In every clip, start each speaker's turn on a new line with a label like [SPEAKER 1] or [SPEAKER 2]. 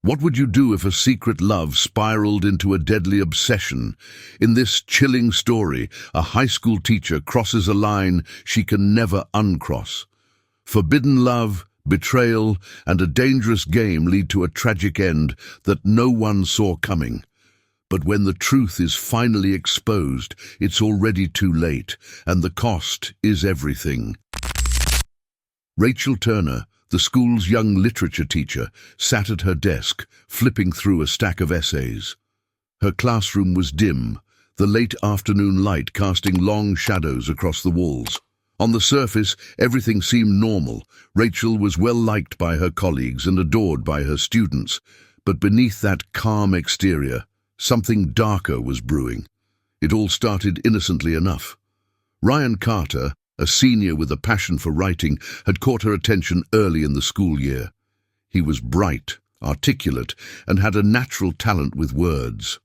[SPEAKER 1] What would you do if a secret love spiraled into a deadly obsession? In this chilling story, a high school teacher crosses a line she can never uncross. Forbidden love, betrayal, and a dangerous game lead to a tragic end that no one saw coming. But when the truth is finally exposed, it's already too late, and the cost is everything. Rachel Turner, the school's young literature teacher, sat at her desk, flipping through a stack of essays. Her classroom was dim, the late afternoon light casting long shadows across the walls. On the surface, everything seemed normal. Rachel was well liked by her colleagues and adored by her students. But beneath that calm exterior, something darker was brewing. It all started innocently enough. Ryan Carter, a senior with a passion for writing, had caught her attention early in the school year. He was bright, articulate, and had a natural talent with words.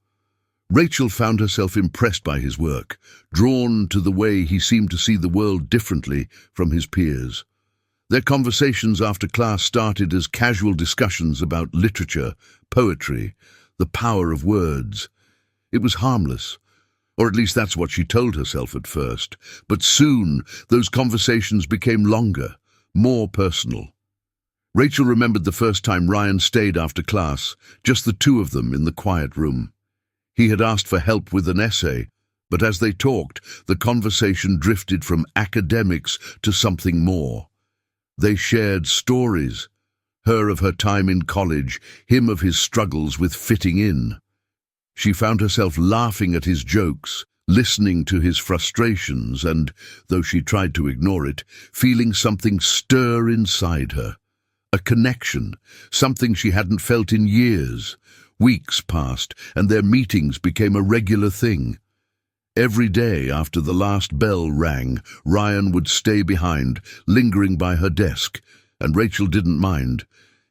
[SPEAKER 1] Rachel found herself impressed by his work, drawn to the way he seemed to see the world differently from his peers. Their conversations after class started as casual discussions about literature, poetry, the power of words. It was harmless, or at least that's what she told herself at first. But soon, those conversations became longer, more personal. Rachel remembered the first time Ryan stayed after class, just the two of them in the quiet room. He had asked for help with an essay, but as they talked, the conversation drifted from academics to something more. They shared stories, her of her time in college, him of his struggles with fitting in. She found herself laughing at his jokes, listening to his frustrations and, though she tried to ignore it, feeling something stir inside her. A connection, something she hadn't felt in years. Weeks passed, and their meetings became a regular thing. Every day after the last bell rang, Ryan would stay behind, lingering by her desk, and Rachel didn't mind.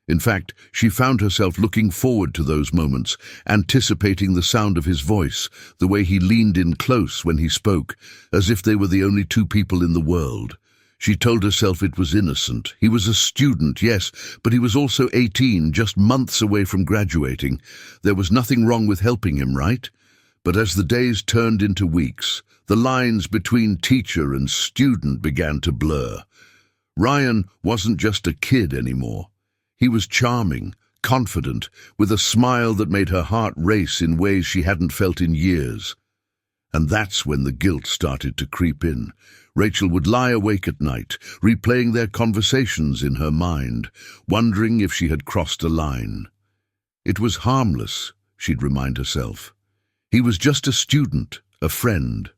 [SPEAKER 1] In fact, she found herself looking forward to those moments, anticipating the sound of his voice, the way he leaned in close when he spoke, as if they were the only two people in the world. She told herself it was innocent. He was a student, yes, but he was also 18, just months away from graduating. There was nothing wrong with helping him, right? But as the days turned into weeks, the lines between teacher and student began to blur. Ryan wasn't just a kid anymore. He was charming, confident, with a smile that made her heart race in ways she hadn't felt in years. And that's when the guilt started to creep in. Rachel would lie awake at night, replaying their conversations in her mind, wondering if she had crossed a line. It was harmless, she'd remind herself. He was just a student, a friend.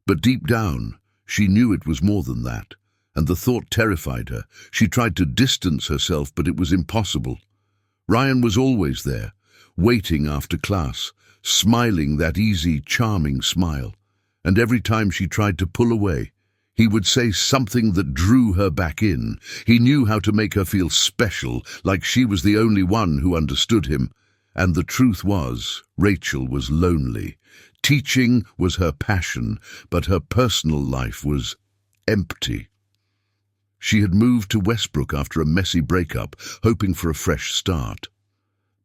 [SPEAKER 1] But deep down, she knew it was more than that. And the thought terrified her. She tried to distance herself, but it was impossible. Ryan was always there, waiting after class, smiling that easy, charming smile. And every time she tried to pull away, he would say something that drew her back in. He knew how to make her feel special, like she was the only one who understood him. And the truth was, Rachel was lonely. Teaching was her passion, but her personal life was empty. She had moved to Westbrook after a messy breakup, hoping for a fresh start.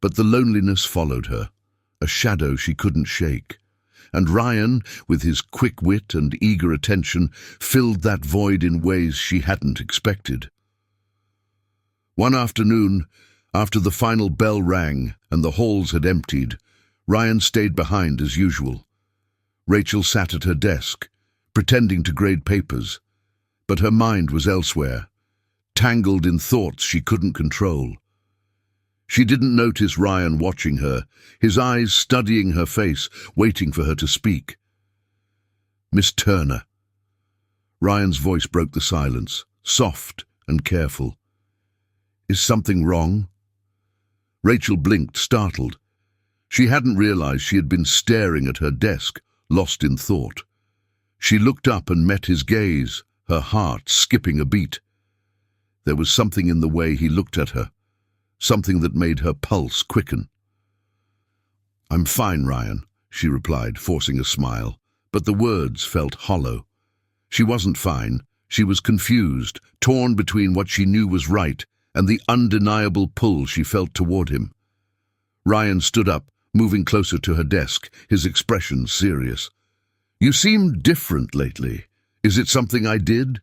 [SPEAKER 1] But the loneliness followed her, a shadow she couldn't shake. And Ryan, with his quick wit and eager attention, filled that void in ways she hadn't expected. One afternoon, after the final bell rang and the halls had emptied, Ryan stayed behind as usual. Rachel sat at her desk, pretending to grade papers. But her mind was elsewhere, tangled in thoughts she couldn't control. She didn't notice Ryan watching her, his eyes studying her face, waiting for her to speak. "Miss Turner." Ryan's voice broke the silence, soft and careful. "Is something wrong?" Rachel blinked, startled. She hadn't realized she had been staring at her desk, lost in thought. She looked up and met his gaze, her heart skipping a beat. There was something in the way he looked at her, something that made her pulse quicken. "I'm fine, Ryan," she replied, forcing a smile, but the words felt hollow. She wasn't fine. She was confused, torn between what she knew was right and the undeniable pull she felt toward him. Ryan stood up, moving closer to her desk, his expression serious. "You seem different lately. Is it something I did?"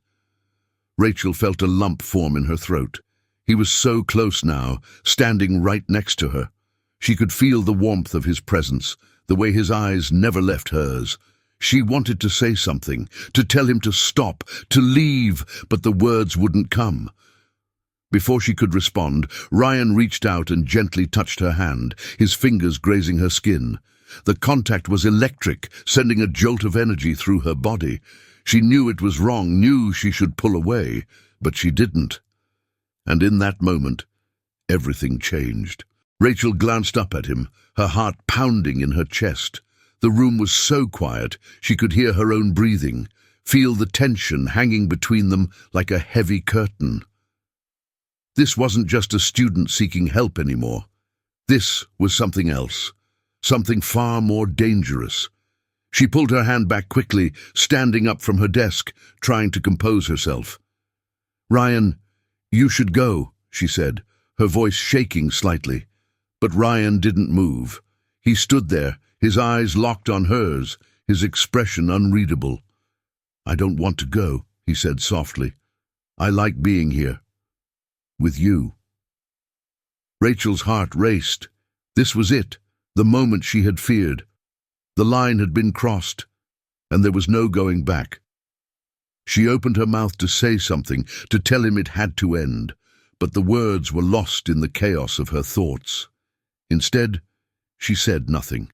[SPEAKER 1] Rachel felt a lump form in her throat. He was so close now, standing right next to her. She could feel the warmth of his presence, the way his eyes never left hers. She wanted to say something, to tell him to stop, to leave, but the words wouldn't come. Before she could respond, Ryan reached out and gently touched her hand, his fingers grazing her skin. The contact was electric, sending a jolt of energy through her body. She knew it was wrong, knew she should pull away, but she didn't. And in that moment, everything changed. Rachel glanced up at him, her heart pounding in her chest. The room was so quiet, she could hear her own breathing, feel the tension hanging between them like a heavy curtain. This wasn't just a student seeking help anymore. This was something else, something far more dangerous. She pulled her hand back quickly, standing up from her desk, trying to compose herself. "Ryan, you should go," she said, her voice shaking slightly. But Ryan didn't move. He stood there, his eyes locked on hers, his expression unreadable. "I don't want to go," he said softly. "I like being here. With you." Rachel's heart raced. This was it, the moment she had feared. The line had been crossed, and there was no going back. She opened her mouth to say something, to tell him it had to end, but the words were lost in the chaos of her thoughts. Instead, she said nothing.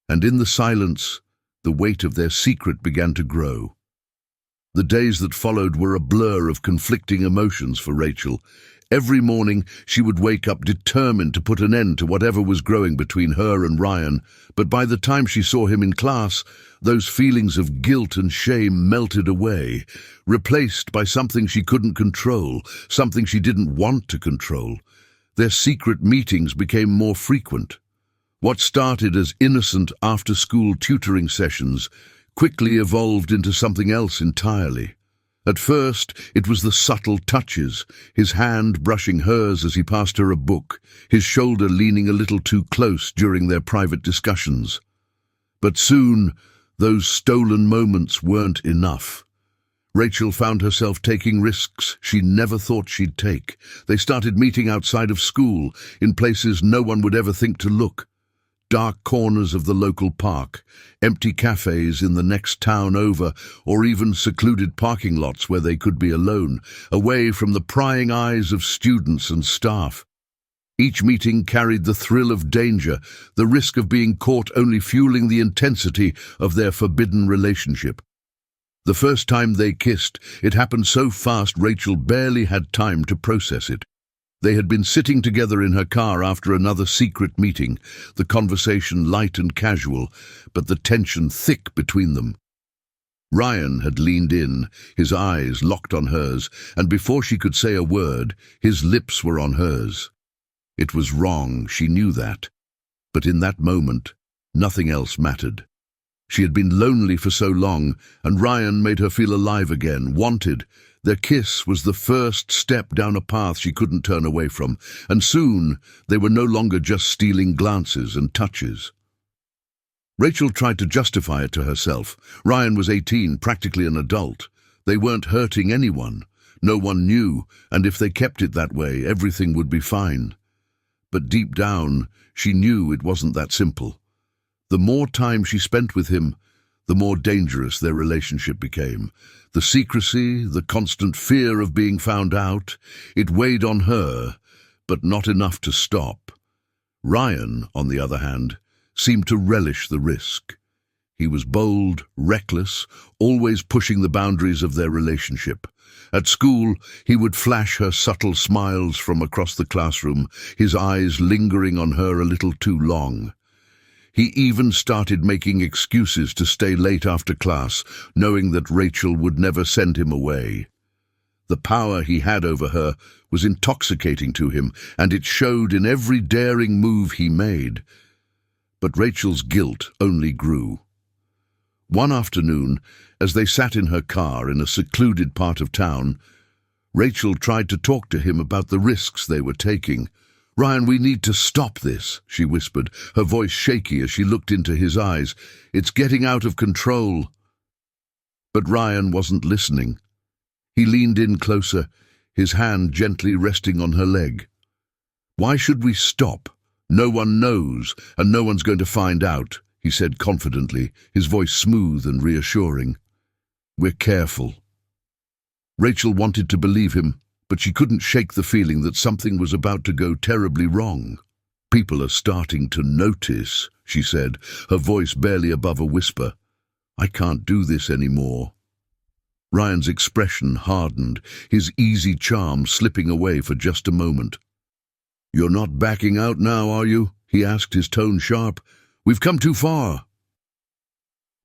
[SPEAKER 1] And in the silence, the weight of their secret began to grow. The days that followed were a blur of conflicting emotions for Rachel. Every morning, she would wake up determined to put an end to whatever was growing between her and Ryan, but by the time she saw him in class, those feelings of guilt and shame melted away, replaced by something she couldn't control, something she didn't want to control. Their secret meetings became more frequent. What started as innocent after-school tutoring sessions quickly evolved into something else entirely. At first, it was the subtle touches, his hand brushing hers as he passed her a book, his shoulder leaning a little too close during their private discussions. But soon, those stolen moments weren't enough. Rachel found herself taking risks she never thought she'd take. They started meeting outside of school, in places no one would ever think to look. Dark corners of the local park, empty cafes in the next town over, or even secluded parking lots where they could be alone, away from the prying eyes of students and staff. Each meeting carried the thrill of danger, the risk of being caught only fueling the intensity of their forbidden relationship. The first time they kissed, it happened so fast Rachel barely had time to process it. They had been sitting together in her car after another secret meeting, the conversation light and casual, but the tension thick between them. Ryan had leaned in, his eyes locked on hers, and before she could say a word, his lips were on hers. It was wrong, she knew that. But in that moment, nothing else mattered. She had been lonely for so long, and Ryan made her feel alive again, wanted. Their kiss was the first step down a path she couldn't turn away from, and soon they were no longer just stealing glances and touches. Rachel tried to justify it to herself. Ryan was 18, practically an adult. They weren't hurting anyone. No one knew, and if they kept it that way, everything would be fine. But deep down, she knew it wasn't that simple. The more time she spent with him, the more dangerous their relationship became. The secrecy, the constant fear of being found out, it weighed on her, but not enough to stop. Ryan, on the other hand, seemed to relish the risk. He was bold, reckless, always pushing the boundaries of their relationship. At school, he would flash her subtle smiles from across the classroom, his eyes lingering on her a little too long. He even started making excuses to stay late after class, knowing that Rachel would never send him away. The power he had over her was intoxicating to him, and it showed in every daring move he made. But Rachel's guilt only grew. One afternoon, as they sat in her car in a secluded part of town, Rachel tried to talk to him about the risks they were taking. "Ryan, we need to stop this," she whispered, her voice shaky as she looked into his eyes. "It's getting out of control." But Ryan wasn't listening. He leaned in closer, his hand gently resting on her leg. "Why should we stop? No one knows, and no one's going to find out," he said confidently, his voice smooth and reassuring. "We're careful." Rachel wanted to believe him, but she couldn't shake the feeling that something was about to go terribly wrong. "People are starting to notice," she said, her voice barely above a whisper. "I can't do this anymore." Ryan's expression hardened, his easy charm slipping away for just a moment. "You're not backing out now, are you?" he asked, his tone sharp. "We've come too far."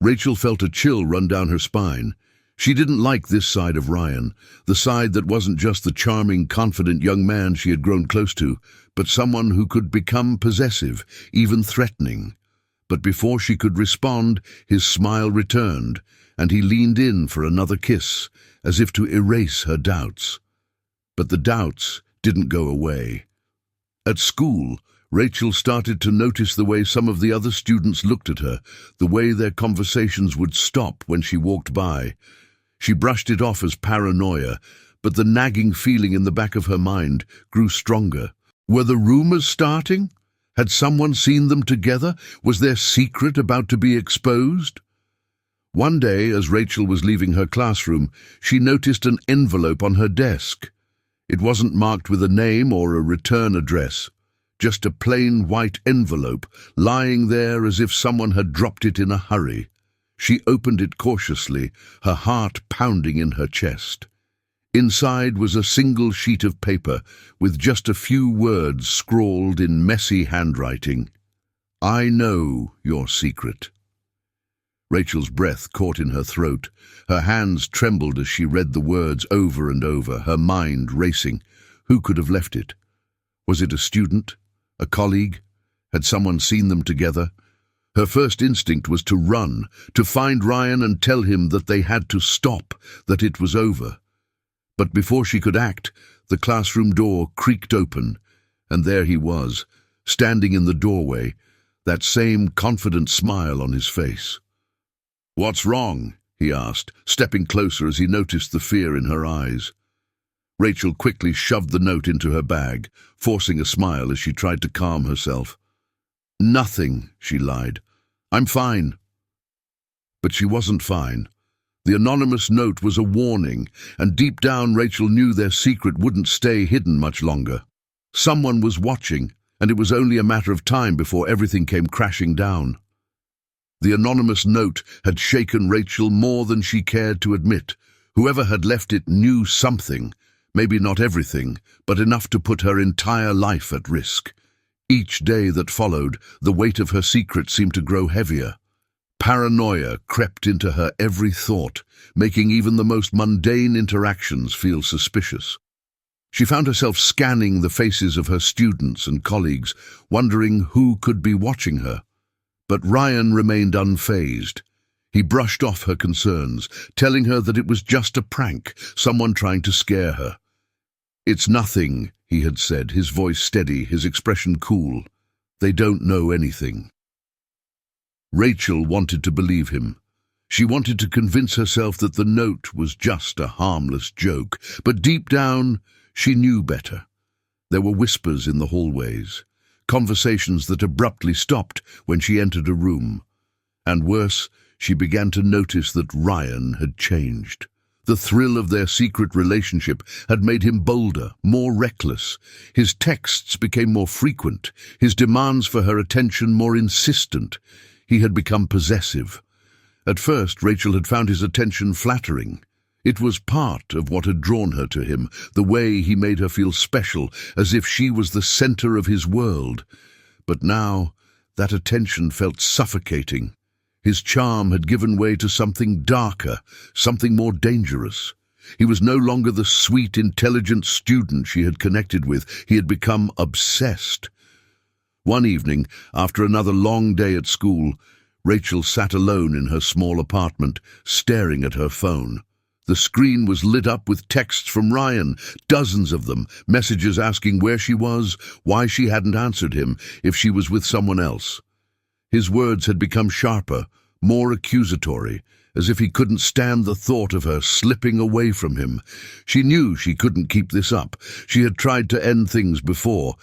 [SPEAKER 1] Rachel felt a chill run down her spine. She didn't like this side of Ryan, the side that wasn't just the charming, confident young man she had grown close to, but someone who could become possessive, even threatening. But before she could respond, his smile returned, and he leaned in for another kiss, as if to erase her doubts. But the doubts didn't go away. At school, Rachel started to notice the way some of the other students looked at her, the way their conversations would stop when she walked by. She brushed it off as paranoia, but the nagging feeling in the back of her mind grew stronger. Were the rumors starting? Had someone seen them together? Was their secret about to be exposed? One day, as Rachel was leaving her classroom, she noticed an envelope on her desk. It wasn't marked with a name or a return address, just a plain white envelope lying there as if someone had dropped it in a hurry. She opened it cautiously, her heart pounding in her chest. Inside was a single sheet of paper with just a few words scrawled in messy handwriting. "I know your secret." Rachel's breath caught in her throat. Her hands trembled as she read the words over and over, her mind racing. Who could have left it? Was it a student? A colleague? Had someone seen them together? Her first instinct was to run, to find Ryan and tell him that they had to stop, that it was over. But before she could act, the classroom door creaked open, and there he was, standing in the doorway, that same confident smile on his face. "What's wrong?" he asked, stepping closer as he noticed the fear in her eyes. Rachel quickly shoved the note into her bag, forcing a smile as she tried to calm herself. "Nothing," she lied. "I'm fine." But she wasn't fine. The anonymous note was a warning, and deep down Rachel knew their secret wouldn't stay hidden much longer. Someone was watching, and it was only a matter of time before everything came crashing down. The anonymous note had shaken Rachel more than she cared to admit. Whoever had left it knew something, maybe not everything, but enough to put her entire life at risk. Each day that followed, the weight of her secret seemed to grow heavier. Paranoia crept into her every thought, making even the most mundane interactions feel suspicious. She found herself scanning the faces of her students and colleagues, wondering who could be watching her. But Ryan remained unfazed. He brushed off her concerns, telling her that it was just a prank, someone trying to scare her. "It's nothing," he had said, his voice steady, his expression cool. "They don't know anything." Rachel wanted to believe him. She wanted to convince herself that the note was just a harmless joke, but deep down, she knew better. There were whispers in the hallways, conversations that abruptly stopped when she entered a room. And worse, she began to notice that Ryan had changed. The thrill of their secret relationship had made him bolder, more reckless. His texts became more frequent, his demands for her attention more insistent. He had become possessive. At first, Rachel had found his attention flattering. It was part of what had drawn her to him, the way he made her feel special, as if she was the center of his world. But now, that attention felt suffocating. His charm had given way to something darker, something more dangerous. He was no longer the sweet, intelligent student she had connected with. He had become obsessed. One evening, after another long day at school, Rachel sat alone in her small apartment, staring at her phone. The screen was lit up with texts from Ryan, dozens of them, messages asking where she was, why she hadn't answered him, if she was with someone else. His words had become sharper, more accusatory, as if he couldn't stand the thought of her slipping away from him. She knew she couldn't keep this up. She had tried to end things before,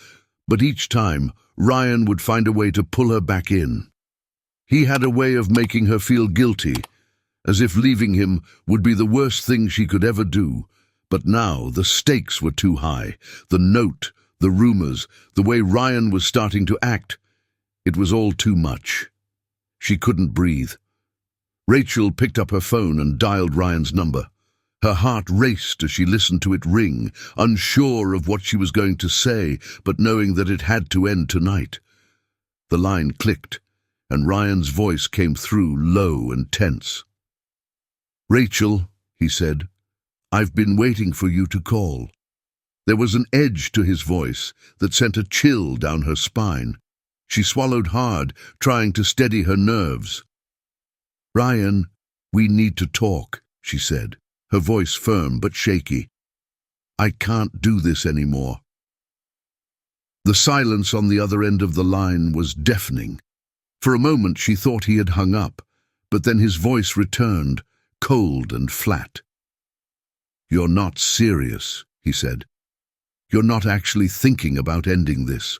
[SPEAKER 1] but each time, Ryan would find a way to pull her back in. He had a way of making her feel guilty, as if leaving him would be the worst thing she could ever do. But now the stakes were too high. The note, the rumors, the way Ryan was starting to act. It was all too much. She couldn't breathe. Rachel picked up her phone and dialed Ryan's number. Her heart raced as she listened to it ring, unsure of what she was going to say, but knowing that it had to end tonight. The line clicked, and Ryan's voice came through low and tense. "Rachel," he said, "I've been waiting for you to call." There was an edge to his voice that sent a chill down her spine. She swallowed hard, trying to steady her nerves. "Ryan, we need to talk," she said, her voice firm but shaky. "I can't do this anymore." The silence on the other end of the line was deafening. For a moment she thought he had hung up, but then his voice returned, cold and flat. "You're not serious," he said. "You're not actually thinking about ending this."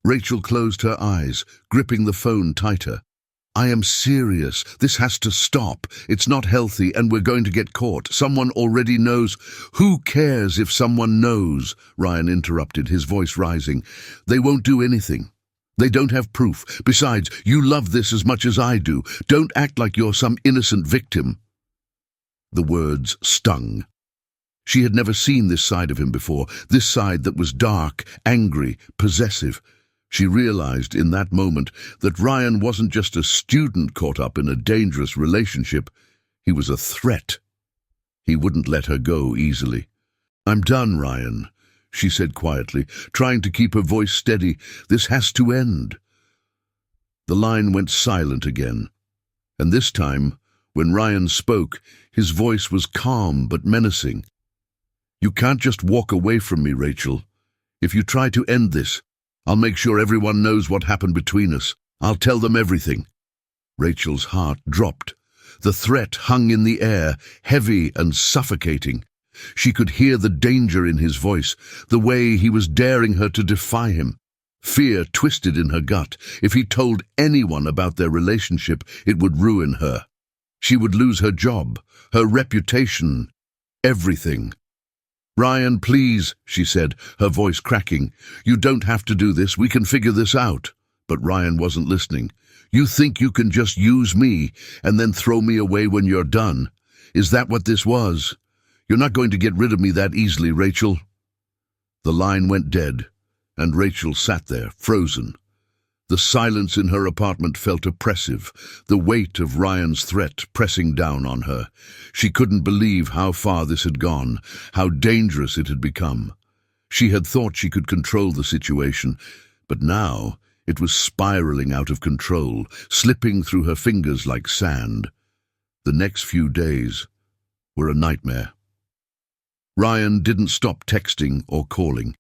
[SPEAKER 1] Rachel closed her eyes, gripping the phone tighter. "I am serious. This has to stop. It's not healthy, and we're going to get caught. Someone already knows." "Who cares if someone knows?" Ryan interrupted, his voice rising. "They won't do anything. They don't have proof. Besides, you love this as much as I do. Don't act like you're some innocent victim." The words stung. She had never seen this side of him before, this side that was dark, angry, possessive. She realized in that moment that Ryan wasn't just a student caught up in a dangerous relationship. He was a threat. He wouldn't let her go easily. "I'm done, Ryan," she said quietly, trying to keep her voice steady. "This has to end." The line went silent again, and this time, when Ryan spoke, his voice was calm but menacing. "You can't just walk away from me, Rachel. If you try to end this, I'll make sure everyone knows what happened between us. I'll tell them everything." Rachel's heart dropped. The threat hung in the air, heavy and suffocating. She could hear the danger in his voice, the way he was daring her to defy him. Fear twisted in her gut. If he told anyone about their relationship, it would ruin her. She would lose her job, her reputation, everything. "Ryan, please," she said, her voice cracking. "You don't have to do this. We can figure this out." But Ryan wasn't listening. "You think you can just use me and then throw me away when you're done? Is that what this was? You're not going to get rid of me that easily, Rachel." The line went dead, and Rachel sat there, frozen. The silence in her apartment felt oppressive, the weight of Ryan's threat pressing down on her. She couldn't believe how far this had gone, how dangerous it had become. She had thought she could control the situation, but now it was spiraling out of control, slipping through her fingers like sand. The next few days were a nightmare. Ryan didn't stop texting or calling.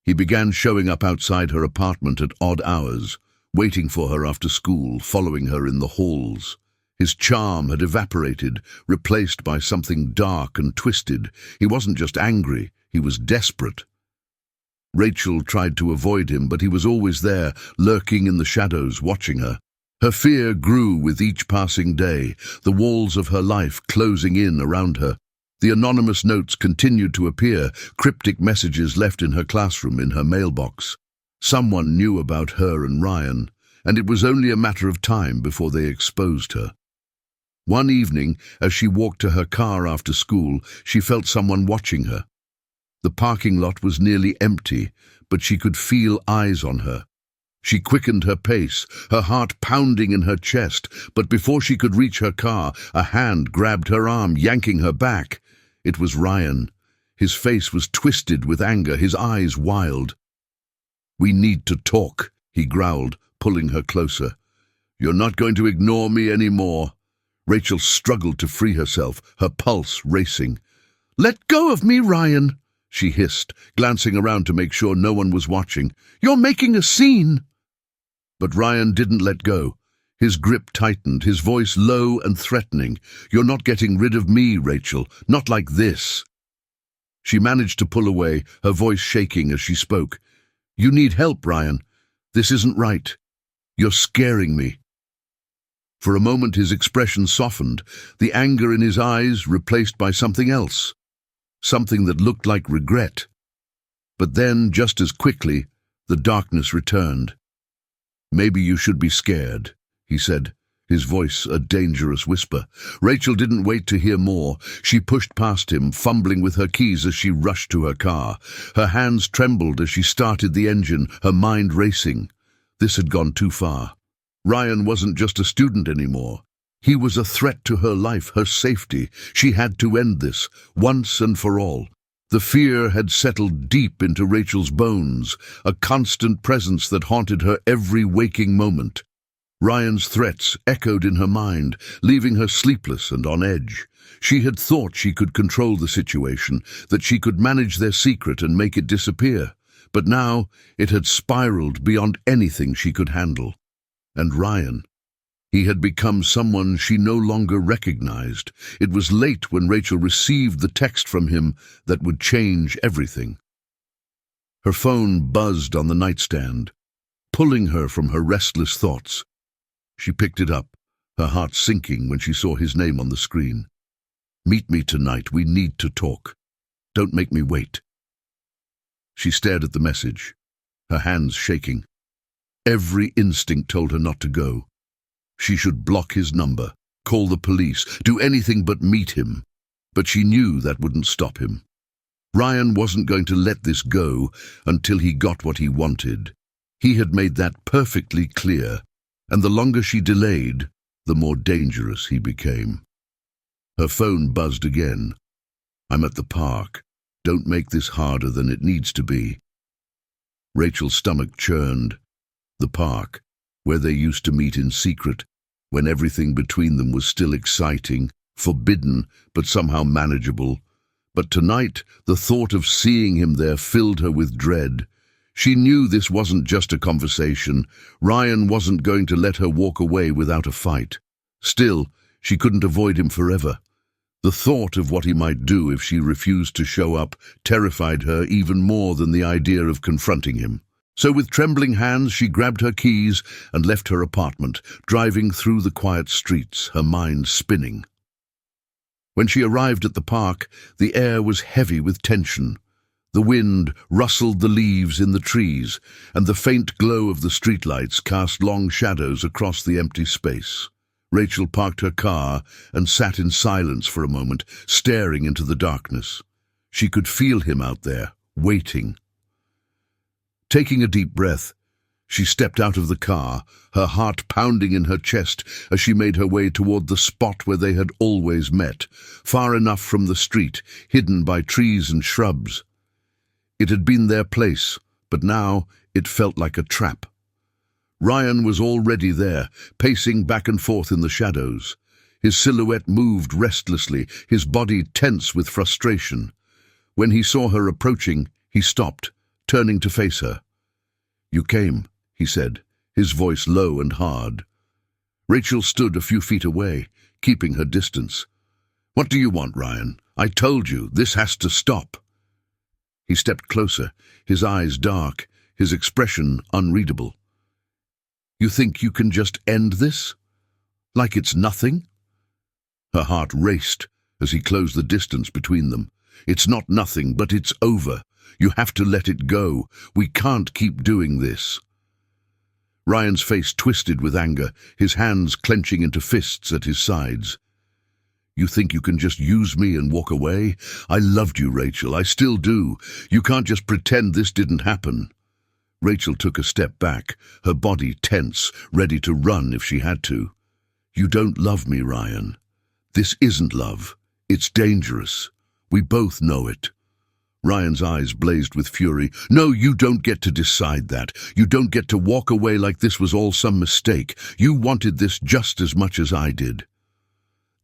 [SPEAKER 1] He began showing up outside her apartment at odd hours, waiting for her after school, following her in the halls. His charm had evaporated, replaced by something dark and twisted. He wasn't just angry, he was desperate. Rachel tried to avoid him, but he was always there, lurking in the shadows, watching her. Her fear grew with each passing day, the walls of her life closing in around her. The anonymous notes continued to appear, cryptic messages left in her classroom, in her mailbox. Someone knew about her and Ryan, and it was only a matter of time before they exposed her. One evening, as she walked to her car after school, she felt someone watching her. The parking lot was nearly empty, but she could feel eyes on her. She quickened her pace, her heart pounding in her chest, but before she could reach her car, a hand grabbed her arm, yanking her back. It was Ryan. His face was twisted with anger, his eyes wild. "We need to talk," he growled, pulling her closer. "You're not going to ignore me anymore." Rachel struggled to free herself, her pulse racing. "Let go of me, Ryan," she hissed, glancing around to make sure no one was watching. "You're making a scene." But Ryan didn't let go. His grip tightened, his voice low and threatening. "You're not getting rid of me, Rachel. Not like this." She managed to pull away, her voice shaking as she spoke. "You need help, Ryan. This isn't right. You're scaring me." For a moment his expression softened, the anger in his eyes replaced by something else, something that looked like regret. But then, just as quickly, the darkness returned. "Maybe you should be scared," he said, his voice a dangerous whisper. Rachel didn't wait to hear more. She pushed past him, fumbling with her keys as she rushed to her car. Her hands trembled as she started the engine, her mind racing. This had gone too far. Ryan wasn't just a student anymore. He was a threat to her life, her safety. She had to end this, once and for all. The fear had settled deep into Rachel's bones, a constant presence that haunted her every waking moment. Ryan's threats echoed in her mind, leaving her sleepless and on edge. She had thought she could control the situation, that she could manage their secret and make it disappear. But now it had spiraled beyond anything she could handle. And Ryan, he had become someone she no longer recognized. It was late when Rachel received the text from him that would change everything. Her phone buzzed on the nightstand, pulling her from her restless thoughts. She picked it up, her heart sinking when she saw his name on the screen. "Meet me tonight. We need to talk. Don't make me wait." She stared at the message, her hands shaking. Every instinct told her not to go. She should block his number, call the police, do anything but meet him. But she knew that wouldn't stop him. Ryan wasn't going to let this go until he got what he wanted. He had made that perfectly clear, and the longer she delayed, the more dangerous he became. Her phone buzzed again. "I'm at the park. Don't make this harder than it needs to be." Rachel's stomach churned. The park, where they used to meet in secret, when everything between them was still exciting, forbidden, but somehow manageable. But tonight, the thought of seeing him there filled her with dread. She knew this wasn't just a conversation. Ryan wasn't going to let her walk away without a fight. Still, she couldn't avoid him forever. The thought of what he might do if she refused to show up terrified her even more than the idea of confronting him. So with trembling hands, she grabbed her keys and left her apartment, driving through the quiet streets, her mind spinning. When she arrived at the park, the air was heavy with tension. The wind rustled the leaves in the trees, and the faint glow of the streetlights cast long shadows across the empty space. Rachel parked her car and sat in silence for a moment, staring into the darkness. She could feel him out there, waiting. Taking a deep breath, she stepped out of the car, her heart pounding in her chest as she made her way toward the spot where they had always met, far enough from the street, hidden by trees and shrubs. It had been their place, but now it felt like a trap. Ryan was already there, pacing back and forth in the shadows. His silhouette moved restlessly, his body tense with frustration. When he saw her approaching, he stopped, turning to face her. "You came," he said, his voice low and hard. Rachel stood a few feet away, keeping her distance. "What do you want, Ryan? I told you, this has to stop." He stepped closer, his eyes dark, his expression unreadable. "You think you can just end this? Like it's nothing?" Her heart raced as he closed the distance between them. "It's not nothing, but it's over. You have to let it go. We can't keep doing this." Ryan's face twisted with anger, his hands clenching into fists at his sides. "You think you can just use me and walk away? I loved you, Rachel. I still do. You can't just pretend this didn't happen." Rachel took a step back, her body tense, ready to run if she had to. "You don't love me, Ryan. This isn't love. It's dangerous. We both know it." Ryan's eyes blazed with fury. "No, you don't get to decide that. You don't get to walk away like this was all some mistake. You wanted this just as much as I did."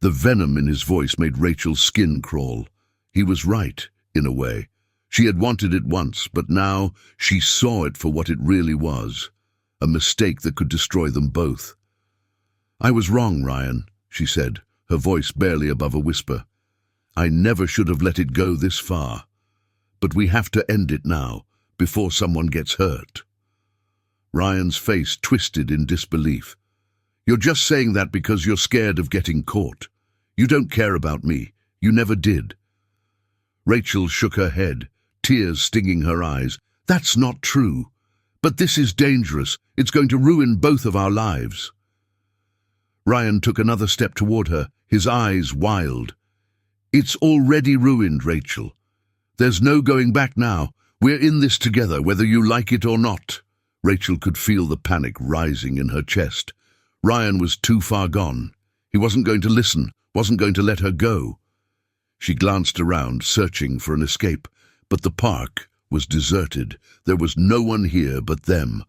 [SPEAKER 1] The venom in his voice made Rachel's skin crawl. He was right, in a way. She had wanted it once, but now she saw it for what it really was. A mistake that could destroy them both. "I was wrong, Ryan," she said, her voice barely above a whisper. "I never should have let it go this far. But we have to end it now, before someone gets hurt." Ryan's face twisted in disbelief. "You're just saying that because you're scared of getting caught. You don't care about me. You never did." Rachel shook her head, tears stinging her eyes. "That's not true. But this is dangerous. It's going to ruin both of our lives." Ryan took another step toward her, his eyes wild. "It's already ruined, Rachel. There's no going back now. We're in this together, whether you like it or not." Rachel could feel the panic rising in her chest. Ryan was too far gone. He wasn't going to listen, wasn't going to let her go. She glanced around, searching for an escape, but the park was deserted. There was no one here but them.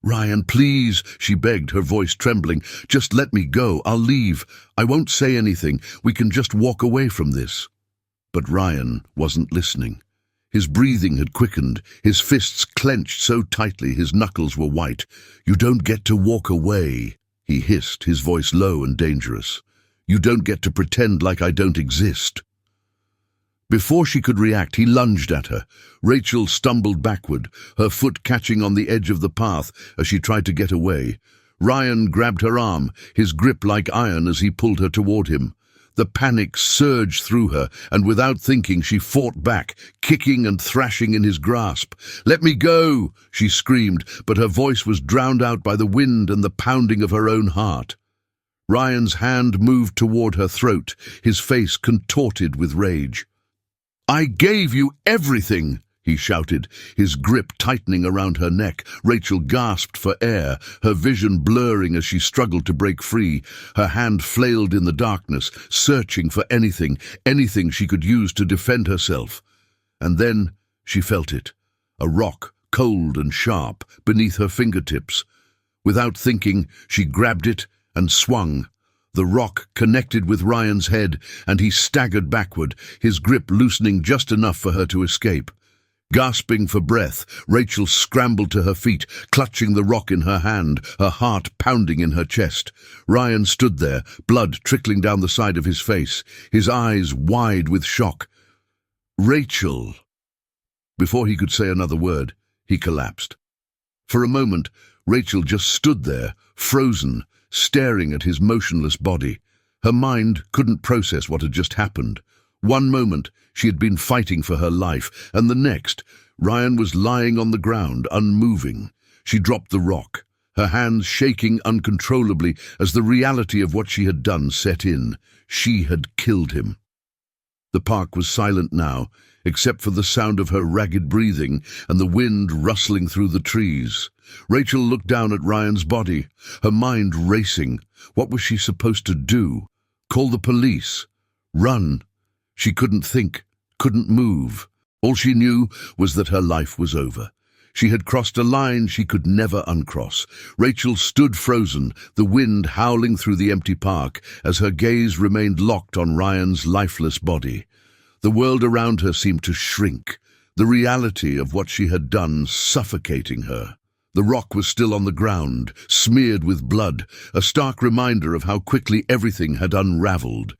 [SPEAKER 1] "Ryan, please," she begged, her voice trembling. "Just let me go. I'll leave. I won't say anything. We can just walk away from this." But Ryan wasn't listening. His breathing had quickened, his fists clenched so tightly his knuckles were white. "You don't get to walk away," he hissed, his voice low and dangerous. "You don't get to pretend like I don't exist." Before she could react, he lunged at her. Rachel stumbled backward, her foot catching on the edge of the path as she tried to get away. Ryan grabbed her arm, his grip like iron as he pulled her toward him. The panic surged through her, and without thinking she fought back, kicking and thrashing in his grasp. "Let me go!" she screamed, but her voice was drowned out by the wind and the pounding of her own heart. Ryan's hand moved toward her throat, his face contorted with rage. "I gave you everything!" he shouted, his grip tightening around her neck. Rachel gasped for air, her vision blurring as she struggled to break free. Her hand flailed in the darkness, searching for anything she could use to defend herself. And then she felt it, a rock, cold and sharp, beneath her fingertips. Without thinking, she grabbed it and swung. The rock connected with Ryan's head, and he staggered backward, his grip loosening just enough for her to escape. Gasping for breath, Rachel scrambled to her feet, clutching the rock in her hand, her heart pounding in her chest. Ryan stood there, blood trickling down the side of his face, his eyes wide with shock. "Rachel!" Before he could say another word, he collapsed. For a moment, Rachel just stood there, frozen, staring at his motionless body. Her mind couldn't process what had just happened. One moment, she had been fighting for her life, and the next, Ryan was lying on the ground, unmoving. She dropped the rock, her hands shaking uncontrollably as the reality of what she had done set in. She had killed him. The park was silent now, except for the sound of her ragged breathing and the wind rustling through the trees. Rachel looked down at Ryan's body, her mind racing. What was she supposed to do? Call the police? Run? She couldn't think, couldn't move. All she knew was that her life was over. She had crossed a line she could never uncross. Rachel stood frozen, the wind howling through the empty park as her gaze remained locked on Ryan's lifeless body. The world around her seemed to shrink, the reality of what she had done suffocating her. The rock was still on the ground, smeared with blood, a stark reminder of how quickly everything had unraveled.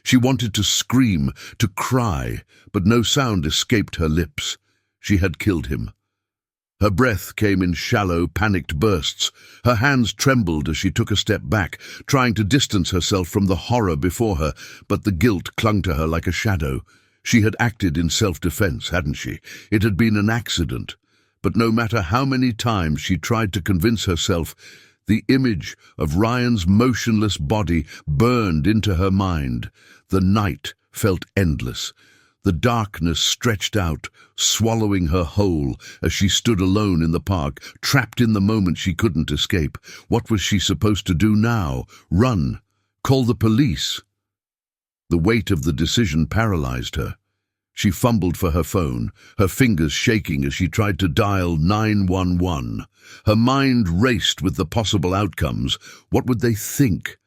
[SPEAKER 1] She wanted to scream, to cry, but no sound escaped her lips. She had killed him. Her breath came in shallow, panicked bursts. Her hands trembled as she took a step back, trying to distance herself from the horror before her, but the guilt clung to her like a shadow. She had acted in self-defense, hadn't she? It had been an accident. But no matter how many times she tried to convince herself, the image of Ryan's motionless body burned into her mind. The night felt endless. The darkness stretched out, swallowing her whole as she stood alone in the park, trapped in the moment she couldn't escape. What was she supposed to do now? Run? Call the police? The weight of the decision paralyzed her. She fumbled for her phone, her fingers shaking as she tried to dial 911. Her mind raced with the possible outcomes. What would they think?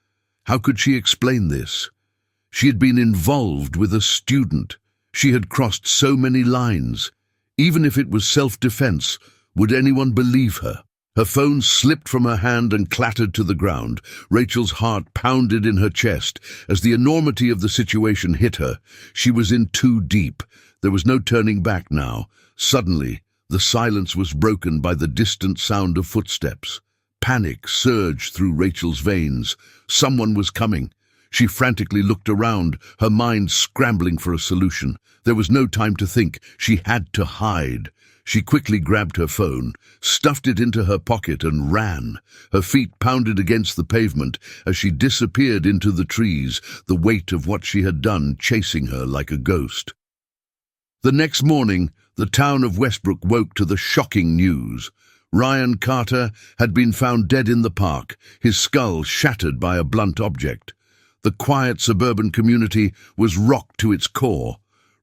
[SPEAKER 1] How could she explain this? She had been involved with a student. She had crossed so many lines. Even if it was self-defense, would anyone believe her? Her phone slipped from her hand and clattered to the ground. Rachel's heart pounded in her chest as the enormity of the situation hit her. She was in too deep. There was no turning back now. Suddenly, the silence was broken by the distant sound of footsteps. Panic surged through Rachel's veins. Someone was coming. She frantically looked around, her mind scrambling for a solution. There was no time to think. She had to hide. She quickly grabbed her phone, stuffed it into her pocket and ran. Her feet pounded against the pavement as she disappeared into the trees, the weight of what she had done chasing her like a ghost. The next morning, the town of Westbrook woke to the shocking news. Ryan Carter had been found dead in the park, his skull shattered by a blunt object. The quiet suburban community was rocked to its core.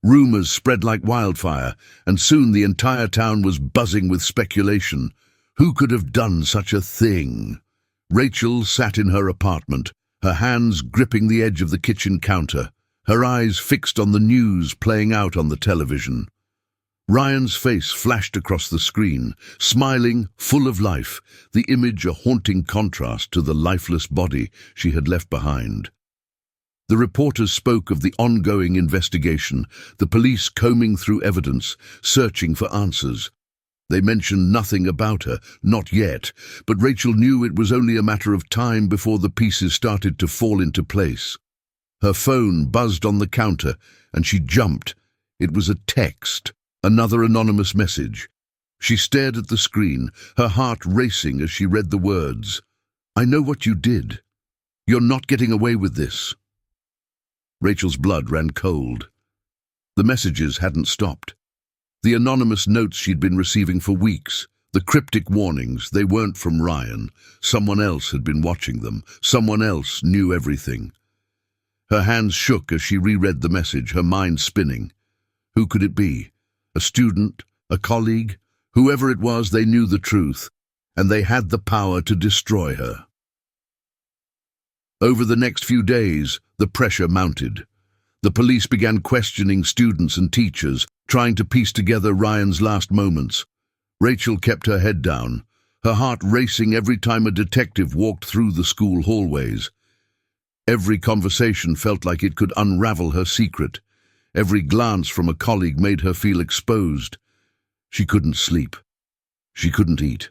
[SPEAKER 1] Rumors spread like wildfire, and soon the entire town was buzzing with speculation. Who could have done such a thing? Rachel sat in her apartment, her hands gripping the edge of the kitchen counter, her eyes fixed on the news playing out on the television. Ryan's face flashed across the screen, smiling, full of life, the image a haunting contrast to the lifeless body she had left behind. The reporters spoke of the ongoing investigation, the police combing through evidence, searching for answers. They mentioned nothing about her, not yet, but Rachel knew it was only a matter of time before the pieces started to fall into place. Her phone buzzed on the counter, and she jumped. It was a text, another anonymous message. She stared at the screen, her heart racing as she read the words. "I know what you did. You're not getting away with this." Rachel's blood ran cold. The messages hadn't stopped. The anonymous notes she'd been receiving for weeks, the cryptic warnings, they weren't from Ryan. Someone else had been watching them. Someone else knew everything. Her hands shook as she reread the message, her mind spinning. Who could it be? A student? A colleague? Whoever it was, they knew the truth, and they had the power to destroy her. Over the next few days, the pressure mounted. The police began questioning students and teachers, trying to piece together Ryan's last moments. Rachel kept her head down, her heart racing every time a detective walked through the school hallways. Every conversation felt like it could unravel her secret. Every glance from a colleague made her feel exposed. She couldn't sleep. She couldn't eat.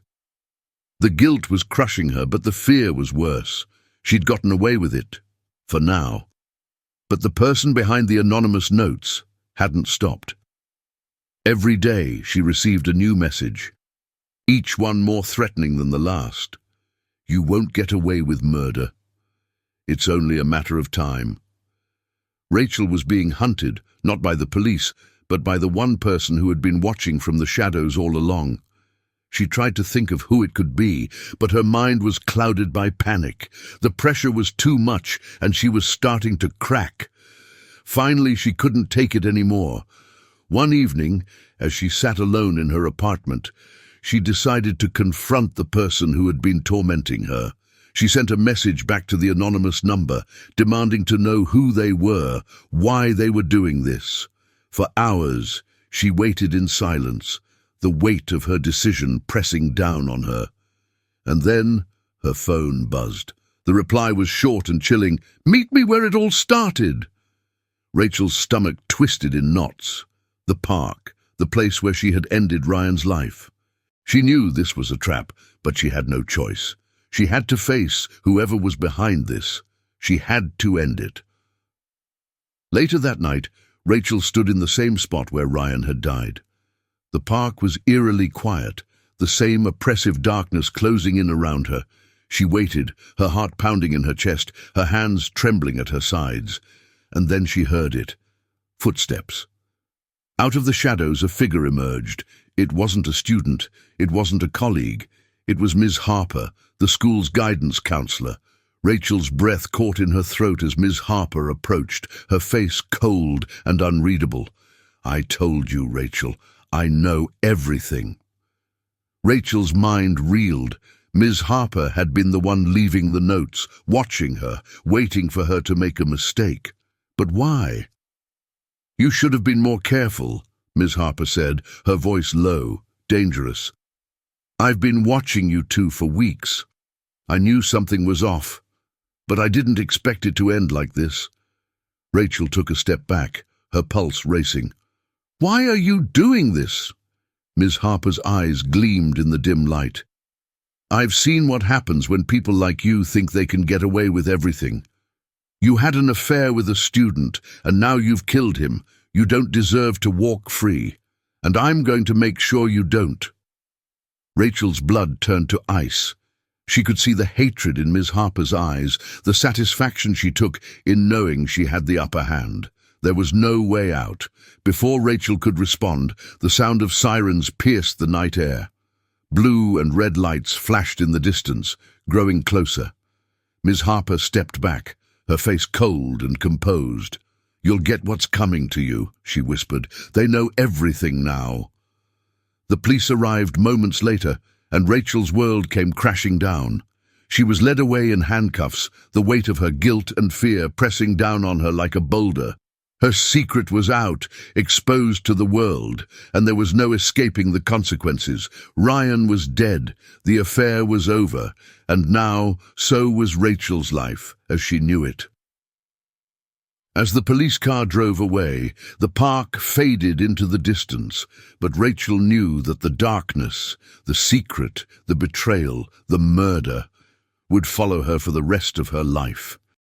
[SPEAKER 1] The guilt was crushing her, but the fear was worse. She'd gotten away with it, for now. But the person behind the anonymous notes hadn't stopped. Every day she received a new message, each one more threatening than the last. You won't get away with murder. It's only a matter of time. Rachel was being hunted, not by the police, but by the one person who had been watching from the shadows all along. She tried to think of who it could be, but her mind was clouded by panic. The pressure was too much, and she was starting to crack. Finally, she couldn't take it anymore. One evening, as she sat alone in her apartment, she decided to confront the person who had been tormenting her. She sent a message back to the anonymous number, demanding to know who they were, why they were doing this. For hours, she waited in silence, the weight of her decision pressing down on her. And then her phone buzzed. The reply was short and chilling. "Meet me where it all started." Rachel's stomach twisted in knots. The park, the place where she had ended Ryan's life. She knew this was a trap, but she had no choice. She had to face whoever was behind this. She had to end it. Later that night, Rachel stood in the same spot where Ryan had died. The park was eerily quiet, the same oppressive darkness closing in around her. She waited, her heart pounding in her chest, her hands trembling at her sides. And then she heard it. Footsteps. Out of the shadows, a figure emerged. It wasn't a student. It wasn't a colleague. It was Ms. Harper, the school's guidance counselor. Rachel's breath caught in her throat as Ms. Harper approached, her face cold and unreadable. "I told you, Rachel. I know everything." Rachel's mind reeled. Ms. Harper had been the one leaving the notes, watching her, waiting for her to make a mistake. But why? You should have been more careful, Ms. Harper said, her voice low, dangerous. I've been watching you two for weeks. I knew something was off, but I didn't expect it to end like this. Rachel took a step back, her pulse racing. Why are you doing this? Ms. Harper's eyes gleamed in the dim light. I've seen what happens when people like you think they can get away with everything. You had an affair with a student, and now you've killed him. You don't deserve to walk free, and I'm going to make sure you don't. Rachel's blood turned to ice. She could see the hatred in Ms. Harper's eyes, the satisfaction she took in knowing she had the upper hand. There was no way out. Before Rachel could respond, the sound of sirens pierced the night air. Blue and red lights flashed in the distance, growing closer. Ms. Harper stepped back, her face cold and composed. You'll get what's coming to you, she whispered. They know everything now. The police arrived moments later, and Rachel's world came crashing down. She was led away in handcuffs, the weight of her guilt and fear pressing down on her like a boulder. Her secret was out, exposed to the world, and there was no escaping the consequences. Ryan was dead, the affair was over, and now so was Rachel's life, as she knew it. As the police car drove away, the park faded into the distance, but Rachel knew that the darkness, the secret, the betrayal, the murder would follow her for the rest of her life.